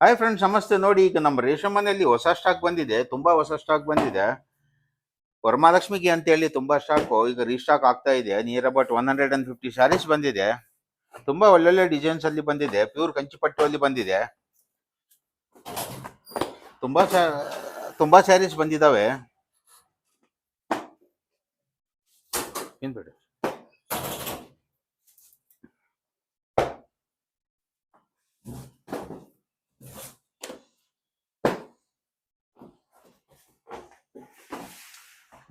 Hi friends, ನಮಸ್ತೆ. ನೋಡಿ, ಈಗ ನಮ್ಮ ರೇಷನ್ ಮನೆಯಲ್ಲಿ ಹೊಸ ಸ್ಟಾಕ್ ಬಂದಿದೆ, ತುಂಬಾ ಹೊಸ ಸ್ಟಾಕ್ ಬಂದಿದೆ. ವರಮಹಾಲಕ್ಷ್ಮಿಗೆ ಅಂತ ಹೇಳಿ ತುಂಬಾ ಸ್ಟಾಕ್ ಈಗ ರೀಸ್ಟಾಕ್ ಆಗ್ತಾ ಇದೆ. ನಿಯರ್ ಅಬೌಟ್ 150 ಸ್ಯಾರೀಸ್ ಬಂದಿದೆ. ತುಂಬಾ ಒಳ್ಳೊಳ್ಳೆ ಡಿಸೈನ್ಸ್ ಅಲ್ಲಿ ಬಂದಿದೆ. ಪ್ಯೂರ್ ಕಂಚಿಪಟ್ಟು ಅಲ್ಲಿ ಬಂದಿದೆ. ತುಂಬಾ ತುಂಬಾ ಸ್ಯಾರೀಸ್ ಬಂದಿದಾವೆ. ಏನ್ ಬೇಡ,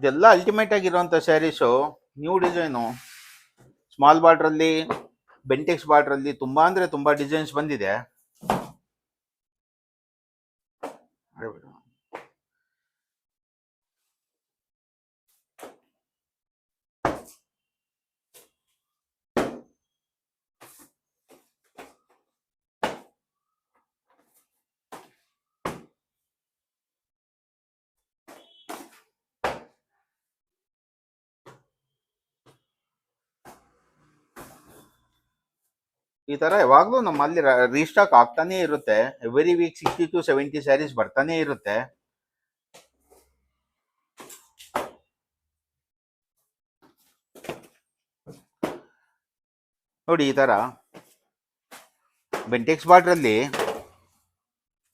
ಇದೆಲ್ಲ ಅಲ್ಟಿಮೇಟ್ ಆಗಿರುವಂತ saris. New design, small border ಅಲ್ಲಿ, ಬೆಂಟೆಕ್ಸ್ ಬಾರ್ಡರ್ ಅಲ್ಲಿ ತುಂಬಾ ಅಂದ್ರೆ ತುಂಬಾ ಡಿಸೈನ್ಸ್ ಬಂದಿದೆ. ಈ ತರ ಯಾವಾಗ್ಲೂ ನಮ್ಮಲ್ಲಿ ರೀಸ್ಟಾಕ್ ಆಗ್ತಾನೆ ಇರುತ್ತೆ. ಎವ್ರಿ ವೀಕ್ 60 to 70 ಸ್ಯಾರೀಸ್ ಬರ್ತಾನೆ ಇರುತ್ತೆ. ನೋಡಿ, ಈ ತರ ಬೆಂಟೆಕ್ಸ್ ಬಾರ್ಡರ್ ಅಲ್ಲಿ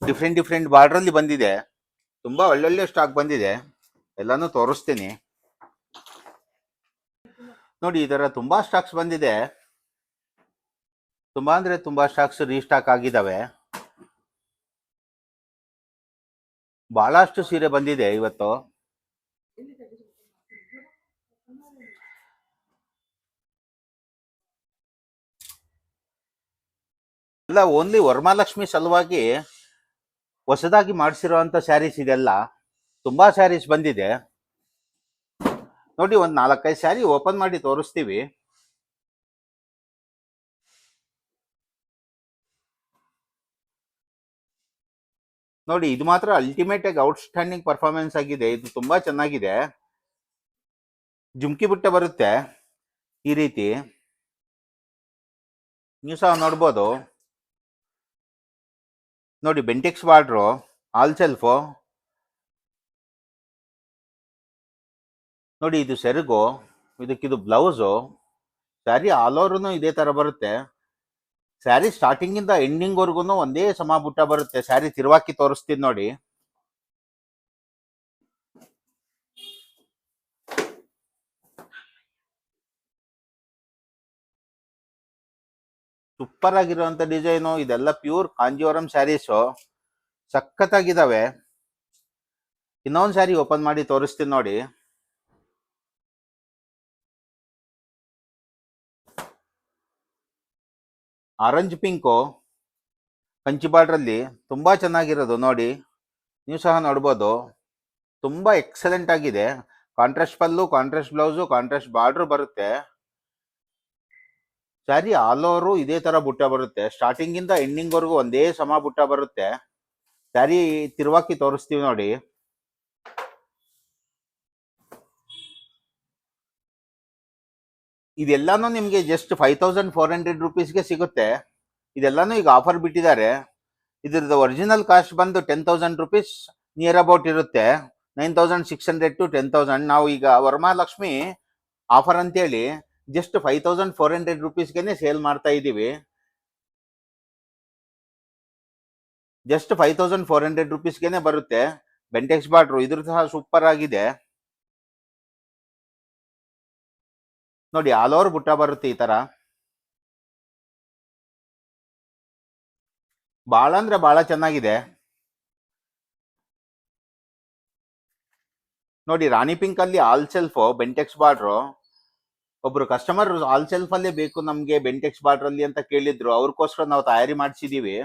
ಡಿಫ್ರೆಂಟ್ ಬಾರ್ಡರ್ ಅಲ್ಲಿ ಬಂದಿದೆ. ತುಂಬಾ ಒಳ್ಳೊಳ್ಳೆ ಸ್ಟಾಕ್ ಬಂದಿದೆ. ಎಲ್ಲಾನು ತೋರಿಸ್ತೀನಿ. ನೋಡಿ, ಈ ತರ ತುಂಬಾ ಸ್ಟಾಕ್ಸ್ ಬಂದಿದೆ. ತುಂಬಾ ಅಂದ್ರೆ ತುಂಬಾ ಸ್ಟಾಕ್ಸ್ ರೀಸ್ಟಾಕ್ ಆಗಿದಾವೆ. ಬಹಳಷ್ಟು ಸೀರೆ ಬಂದಿದೆ ಇವತ್ತು. ಎಲ್ಲ ಓನ್ಲಿ ವರಮಹಾಲಕ್ಷ್ಮಿ ಸಲುವಾಗಿ ಹೊಸದಾಗಿ ಮಾಡಿಸಿರುವಂತ ಸ್ಯಾರೀಸ್ ಇದೆಲ್ಲ. ತುಂಬಾ ಸ್ಯಾರೀಸ್ ಬಂದಿದೆ. ನೋಡಿ, ಒಂದ್ 4-5 ಸ್ಯಾರಿ ಓಪನ್ ಮಾಡಿ ತೋರಿಸ್ತೀವಿ. ನೋಡಿ, ಇದು ಮಾತ್ರ ಅಲ್ಟಿಮೇಟ್ ಆಗಿ ಔಟ್ಸ್ಟ್ಯಾಂಡಿಂಗ್ ಪರ್ಫಾರ್ಮೆನ್ಸ್ ಆಗಿದೆ. ಇದು ತುಂಬಾ ಚೆನ್ನಾಗಿದೆ. ಜುಮ್ಕಿ ಬುಟ್ಟ ಬರುತ್ತೆ ಈ ರೀತಿ, ನೀವು ಸಹ ನೋಡ್ಬೋದು. ನೋಡಿ, ಬೆಂಟೆಕ್ಸ್ ಬಾರ್ಡ್ರು, ಆಲ್ ಸೆಲ್ಫು. ನೋಡಿ, ಇದು ಸೆರಗು, ಇದಕ್ಕಿದು ಬ್ಲೌಸು. ಸ್ಯಾರಿ ಆಲ್ ಓವರ್ನು ಇದೇ ತರ ಬರುತ್ತೆ. ಸ್ಯಾರಿ ಸ್ಟಾರ್ಟಿಂಗ್ ಇಂದ ಎಂಡಿಂಗ್ ವರ್ಗು ಒಂದೇ ಸಮ ಬುಟ್ಟ ಬರುತ್ತೆ. ಸ್ಯಾರಿ ತಿರುವಾಕಿ ತೋರಿಸ್ತೀನಿ ನೋಡಿ. ಸೂಪರ್ ಆಗಿರುವಂತ ಡಿಸೈನು. ಇದೆಲ್ಲ ಪ್ಯೂರ್ ಕಾಂಜೀವರಂ ಸ್ಯಾರೀಸು, ಸಖತ್ತಾಗಿದ್ದಾವೆ. ಇನ್ನೊಂದು ಸ್ಯಾರಿ ಓಪನ್ ಮಾಡಿ ತೋರಿಸ್ತೀನಿ ನೋಡಿ. ಆರೆಂಜ್ ಪಿಂಕು ಕಂಚಿ ಬಾರ್ಡರ್ ಅಲ್ಲಿ ತುಂಬಾ ಚೆನ್ನಾಗಿರೋದು. ನೋಡಿ, ನೀವು ಸಹ ನೋಡ್ಬೋದು. ತುಂಬಾ ಎಕ್ಸಲೆಂಟ್ ಆಗಿದೆ. ಕಾಂಟ್ರಾಸ್ಟ್ ಪಲ್ಲು, ಕಾಂಟ್ರಾಸ್ಟ್ ಬ್ಲೌಸು, ಕಾಂಟ್ರಾಸ್ಟ್ ಬಾರ್ಡರ್ ಬರುತ್ತೆ. ಸ್ಯಾರಿ ಆಲ್ ಓವರು ಇದೇ ತರ ಬುಟ್ಟ ಬರುತ್ತೆ. ಸ್ಟಾರ್ಟಿಂಗ್ ಇಂದ ಎಂಡಿಂಗ್ ವರ್ಗು ಒಂದೇ ಸಮ ಬುಟ್ಟ ಬರುತ್ತೆ. ಸ್ಯಾರಿ ತಿರುವಾಕಿ ತೋರಿಸ್ತೀವಿ ನೋಡಿ. ಇದೆಲ್ಲಾನು ನಿಮ್ಗೆ ಜಸ್ಟ್ 5400 ರುಪೀಸ್ಗೆ ಸಿಗುತ್ತೆ. ಇದೆಲ್ಲಾನು ಈಗ ಆಫರ್ ಬಿಟ್ಟಿದ್ದಾರೆ. ಇದ್ರದ್ದು ಒರಿಜಿನಲ್ ಕಾಸ್ಟ್ ಬಂದು 10,000 ರುಪೀಸ್ ನಿಯರ್ ಅಬೌಟ್ ಇರುತ್ತೆ. 9,600 to 10,000. ನಾವು ಈಗ ವರಮಹಾಲಕ್ಷ್ಮಿ ಆಫರ್ ಅಂತೇಳಿ ಜಸ್ಟ್ 5,400 ರುಪೀಸ್ಗೆನೆ ಸೇಲ್ ಮಾಡ್ತಾ ಇದ್ದೀವಿ. ಜಸ್ಟ್ 5,400 ರುಪೀಸ್ಗೆನೆ ಬರುತ್ತೆ. ಬೆಂಟೆಕ್ಸ್ ಬಾರ್ಡ್ರು ಇದ್ರ ಸಹ ಸೂಪರ್ ಆಗಿದೆ. ನೋಡಿ, ಆಲ್ ಓವರ್ ಬುಟ್ಟ ಬರುತ್ತೆ ಈ ತರ. ಬಹಳ ಅಂದ್ರೆ ಬಹಳ ಚೆನ್ನಾಗಿದೆ. ನೋಡಿ, ರಾಣಿ ಪಿಂಕ್ ಅಲ್ಲಿ ಆಲ್ ಸೆಲ್ಫ್ ಬೆಂಟೆಕ್ಸ್ ಬಾರ್ಡ್ರು. ಒಬ್ರು ಕಸ್ಟಮರ್ ಆಲ್ ಸೆಲ್ಫ್ ಅಲ್ಲೇ ಬೇಕು ನಮ್ಗೆ ಬೆಂಟೆಕ್ಸ್ ಬಾರ್ಡರ್ ಅಲ್ಲಿ ಅಂತ ಕೇಳಿದ್ರು. ಅವ್ರಿಗೋಸ್ಕರ ನಾವು ತಯಾರಿ ಮಾಡಿಸಿದೀವಿ.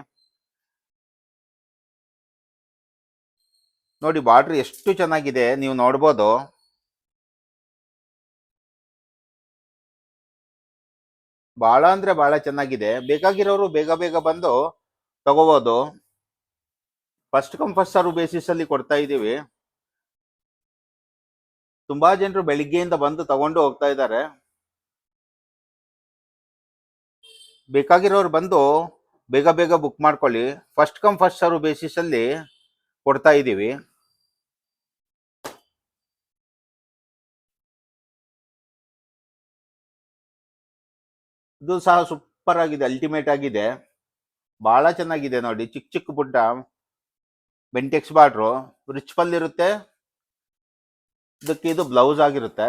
ನೋಡಿ, ಬಾರ್ಡರ್ ಎಷ್ಟು ಚೆನ್ನಾಗಿದೆ, ನೀವು ನೋಡ್ಬೋದು. ಬಹಳ ಅಂದ್ರೆ ಬಹಳ ಚೆನ್ನಾಗಿದೆ. ಬೇಕಾಗಿರೋರು ಬೇಗ ಬೇಗ ಬಂದು ತಗೋಬಹುದು. First come first serve basis ಅಲ್ಲಿ ಕೊಡ್ತಾ ಇದೀವಿ. ತುಂಬಾ ಜನರು ಬೆಳಿಗ್ಗೆಯಿಂದ ಬಂದು ತಗೊಂಡು ಹೋಗ್ತಾ ಇದ್ದಾರೆ. ಬೇಕಾಗಿರೋರು ಬಂದು ಬೇಗ ಬೇಗ ಬುಕ್ ಮಾಡ್ಕೊಳ್ಳಿ. First come first serve basis ಅಲ್ಲಿ ಕೊಡ್ತಾ ಇದ್ದೀವಿ. ಇದು ಸಹ ಸೂಪರ್ ಆಗಿದೆ, ಅಲ್ಟಿಮೇಟ್ ಆಗಿದೆ, ಬಹಳ ಚೆನ್ನಾಗಿದೆ ನೋಡಿ. ಚಿಕ್ಕ ಚಿಕ್ಕ ಪುಟ್ಟ ಬೆಂಟೆಕ್ಸ್ ಬಾರ್ಡ್ರು, ರಿಚ್ ಪಲ್ ಇರುತ್ತೆ. ಇದಕ್ಕೆ ಇದು ಬ್ಲೌಸ್ ಆಗಿರುತ್ತೆ.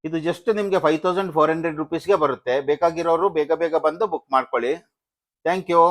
ಇದು ಜಸ್ಟ್ ನಿಮಗೆ 5400 ರುಪೀಸ್ಗೆ ಬರುತ್ತೆ. ಬೇಕಾಗಿರೋರು ಬೇಗ ಬೇಗ ಬಂದು ಬುಕ್ ಮಾಡ್ಕೊಳ್ಳಿ. Thank you.